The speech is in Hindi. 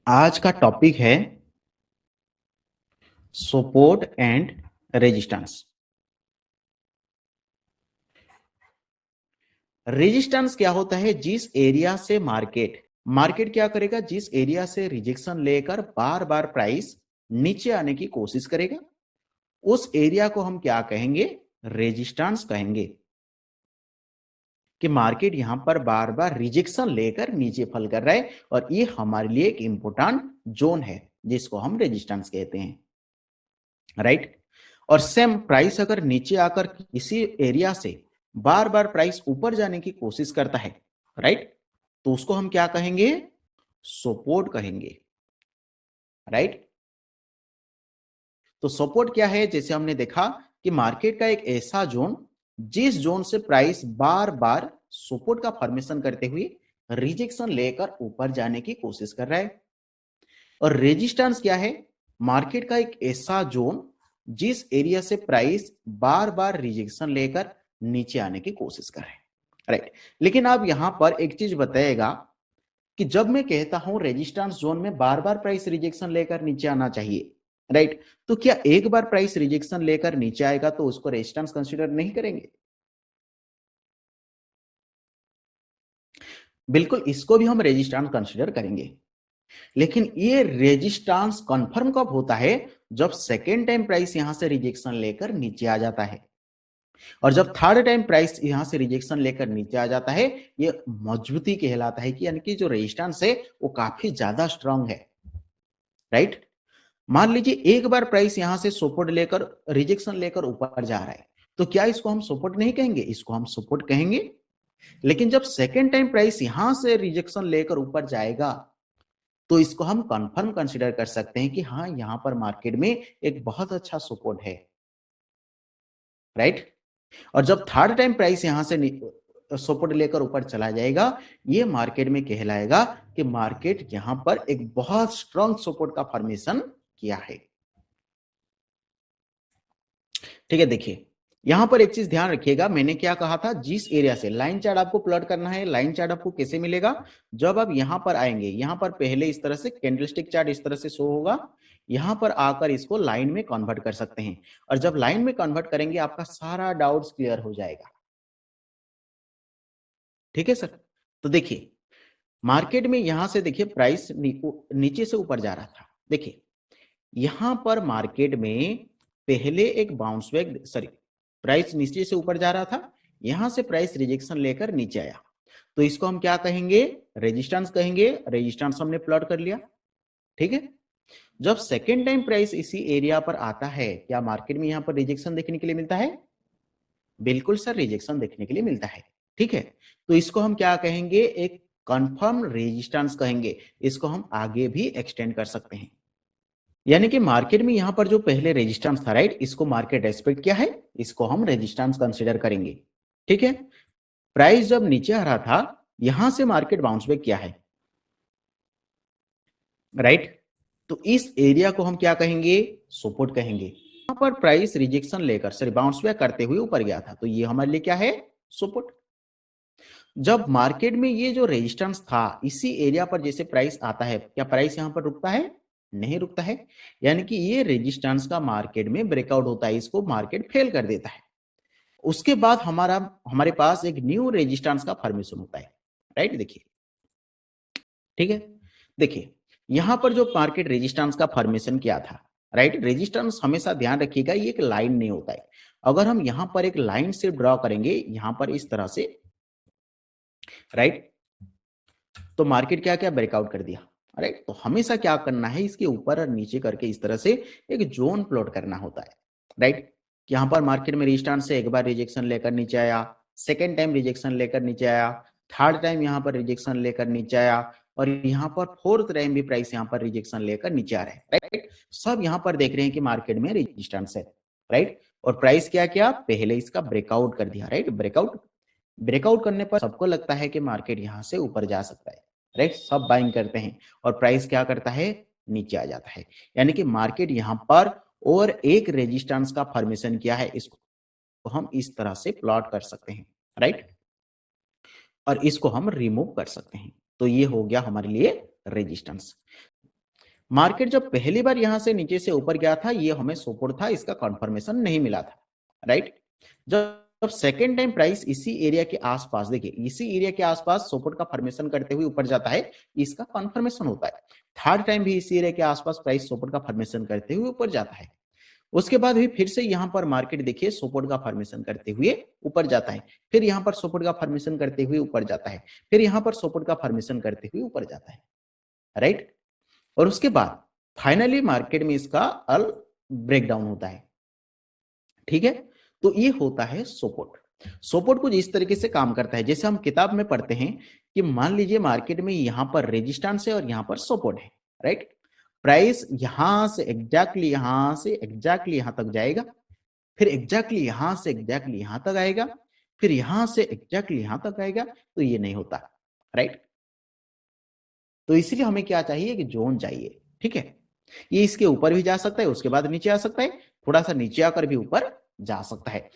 आज का टॉपिक है सपोर्ट एंड रेजिस्टेंस। रेजिस्टेंस क्या होता है? जिस एरिया से मार्केट मार्केट क्या करेगा, जिस एरिया से रिजेक्शन लेकर बार बार प्राइस नीचे आने की कोशिश करेगा, उस एरिया को हम क्या कहेंगे? रेजिस्टेंस कहेंगे। कि मार्केट यहां पर बार बार रिजेक्शन लेकर नीचे फल कर रहा है और ये हमारे लिए एक इंपॉर्टेंट जोन है जिसको हम रेजिस्टेंस कहते हैं, राइट। और सेम प्राइस अगर नीचे आकर किसी एरिया से बार बार प्राइस ऊपर जाने की कोशिश करता है, राइट, तो उसको हम क्या कहेंगे? सपोर्ट कहेंगे, राइट। तो सपोर्ट क्या है? जैसे हमने देखा कि मार्केट का एक ऐसा जोन जिस जोन से प्राइस बार बार सपोर्ट का फॉर्मेशन करते हुए रिजेक्शन लेकर ऊपर जाने की कोशिश कर रहा है। और रेजिस्टेंस क्या है? मार्केट का एक ऐसा जोन जिस एरिया से प्राइस बार बार रिजेक्शन लेकर नीचे आने की कोशिश कर रहे हैं, राइट। लेकिन अब यहां पर एक चीज बताएगा कि जब मैं कहता हूं रेजिस्टेंस जोन में बार बार प्राइस रिजेक्शन लेकर नीचे आना चाहिए, राइट, तो क्या एक बार प्राइस रिजेक्शन लेकर नीचे आएगा तो उसको रेजिस्टेंस कंसीडर नहीं करेंगे? बिल्कुल, इसको भी हम रेजिस्टेंस कंसीडर करेंगे। लेकिन ये रेजिस्टेंस कंफर्म कब होता है? जब सेकेंड टाइम प्राइस यहां से रिजेक्शन लेकर नीचे आ जाता है। और जब थर्ड टाइम प्राइस यहां से रिजेक्शन लेकर नीचे आ जाता है, ये मजबूती कहलाता है कि यानी कि जो रेजिस्टेंस है वो काफी ज्यादा स्ट्रांग है, राइट। मान लीजिए एक बार प्राइस यहां से सपोर्ट लेकर रिजेक्शन लेकर ऊपर जा रहा है, तो क्या इसको हम सपोर्ट नहीं कहेंगे? इसको हम सपोर्ट कहेंगे। लेकिन जब सेकेंड टाइम प्राइस यहां से रिजेक्शन लेकर ऊपर जाएगा तो इसको हम कंफर्म कंसीडर कर सकते हैं कि हाँ, यहां पर मार्केट में एक बहुत अच्छा सपोर्ट है, राइट। और जब थर्ड टाइम प्राइस यहां से सपोर्ट लेकर ऊपर चला जाएगा, ये मार्केट में कहलाएगा कि मार्केट यहां पर एक बहुत स्ट्रांग सपोर्ट का फॉर्मेशन किया है। ठीक है, देखिए यहां पर एक चीज ध्यान रखिएगा, मैंने क्या कहा था? जिस एरिया से लाइन चार्ट आपको प्लॉट करना है, लाइन चार्ट आपको कैसे मिलेगा? जब आप यहां पर आएंगे, यहां पर पहले इस तरह से कैंडलस्टिक चार्ट इस तरह से शो होगा, यहां पर आकर इसको लाइन में कन्वर्ट कर सकते हैं। और जब लाइन में कन्वर्ट करेंगे आपका सारा डाउट्स क्लियर हो जाएगा। ठीक है सर। तो देखिए मार्केट में यहां से देखिए प्राइस नीचे से ऊपर जा रहा था। देखिए यहां पर मार्केट में पहले एक बाउंस बैक, सॉरी, प्राइस नीचे से ऊपर जा रहा था, यहां से प्राइस रिजेक्शन लेकर नीचे आया, तो इसको हम क्या कहेंगे? रेजिस्टेंस कहेंगे। रेजिस्टेंस हमने प्लॉट कर लिया, ठीक है। जब सेकेंड टाइम प्राइस इसी एरिया पर आता है, क्या मार्केट में यहां पर रिजेक्शन देखने के लिए मिलता है? बिल्कुल सर, रिजेक्शन देखने के लिए मिलता है, ठीक है। तो इसको हम क्या कहेंगे? एक कंफर्म रेजिस्टेंस कहेंगे। इसको हम आगे भी एक्सटेंड कर सकते हैं। यानी कि मार्केट में यहां पर जो पहले रेजिस्टेंस था, राइट, इसको मार्केट रेस्पेक्ट किया है, इसको हम रेजिस्टेंस कंसीडर करेंगे, ठीक है। प्राइस जब नीचे आ रहा था, यहां से मार्केट बाउंस बैक किया है, राइट। तो इस एरिया को हम क्या कहेंगे? सपोर्ट कहेंगे। यहां पर प्राइस रिजेक्शन लेकर, सॉरी, बाउंस बैक करते हुए ऊपर गया था, तो ये हमारे लिए क्या है? सपोर्ट। जब मार्केट में ये जो रेजिस्टेंस था, इसी एरिया पर जैसे प्राइस आता है, क्या प्राइस यहां पर रुकता है? नहीं रुकता है। यानी कि ये रेजिस्टेंस का मार्केट में ब्रेकआउट होता है, इसको मार्केट फेल कर देता है। उसके बाद हमारे पास एक न्यू रेजिस्टेंस का फॉर्मेशन होता है, राइट। देखिए, ठीक है, देखिए यहां पर जो मार्केट रेजिस्टेंस का फॉर्मेशन किया था, राइट, रेजिस्टेंस हमेशा ध्यान रखिएगा ये एक लाइन नहीं होता है। अगर हम यहां पर एक लाइन से ड्रॉ करेंगे, यहां पर इस तरह से, राइट, तो मार्केट क्या क्या ब्रेकआउट कर दिया, राइट। तो हमेशा क्या करना है? इसके ऊपर और नीचे करके इस तरह से एक जोन प्लॉट करना होता है, राइट। यहां पर मार्केट में रिस्टार्ट से एक बार रिजेक्शन लेकर नीचे आया, सेकेंड टाइम रिजेक्शन लेकर नीचे आया, थर्ड टाइम यहां पर रिजेक्शन लेकर नीचे आया, और यहां पर फोर्थ टाइम भी प्राइस यहां पर रिजेक्शन लेकर नीचे आ रहा है, राइट। सब यहां पर देख रहे हैं कि मार्केट में रेजिस्टेंस है, राइट। और प्राइस क्या किया? पहले इसका ब्रेकआउट कर दिया, राइट। ब्रेकआउट ब्रेकआउट करने पर सबको लगता है कि मार्केट यहां से ऊपर जा सकता है, राइट। सब बाइंग करते हैं और प्राइस क्या करता है? नीचे आ जाता है। यानी कि मार्केट यहां पर और एक रेजिस्टेंस का फॉर्मेशन किया है, इसको हम इस तरह से प्लॉट कर सकते हैं, राइट। और इसको हम रिमूव कर सकते हैं। तो ये हो गया हमारे लिए रेजिस्टेंस। मार्केट जब पहली बार यहां से नीचे से ऊपर गया था, ये हमें सपोर्ट था, इसका कंफर्मेशन नहीं मिला था, राइट। जब सेकेंड टाइम प्राइस इसी एरिया के आसपास, देखिए इसी एरिया के आसपास सपोर्ट का फॉर्मेशन करते हुए ऊपर जाता है, इसका कंफर्मेशन होता है। थर्ड टाइम भी इसी एरिया के आसपास प्राइस सपोर्ट का फॉर्मेशन करते हुए ऊपर जाता है। उसके बाद भी फिर से यहाँ पर मार्केट देखिए सपोर्ट का फॉर्मेशन करते हुए ऊपर जाता है, फिर यहाँ पर सपोर्ट का फॉर्मेशन करते हुए ऊपर जाता है, फिर यहाँ पर सपोर्ट का फॉर्मेशन करते हुए ऊपर जाता है, राइट। और उसके बाद फाइनली मार्केट में इसका अल ब्रेकडाउन होता है, ठीक है। तो ये होता है सपोर्ट। सपोर्ट कुछ इस तरीके से काम करता है, जैसे हम किताब में पढ़ते हैं कि मान लीजिए मार्केट में यहां पर रेजिस्टेंस है और यहां पर सपोर्ट है, राइट। प्राइस यहां से एग्जैक्टली यहां तक जाएगा, फिर एग्जैक्टली यहां से एग्जैक्टली यहां तक आएगा, फिर यहां से एग्जैक्टली यहां तक आएगा, तो ये नहीं होता, राइट। तो इसलिए हमें क्या चाहिए कि जोन चाहिए, ठीक है। ये इसके ऊपर भी जा सकता है, उसके बाद नीचे आ सकता है, थोड़ा सा नीचे आकर भी ऊपर जा सकता है।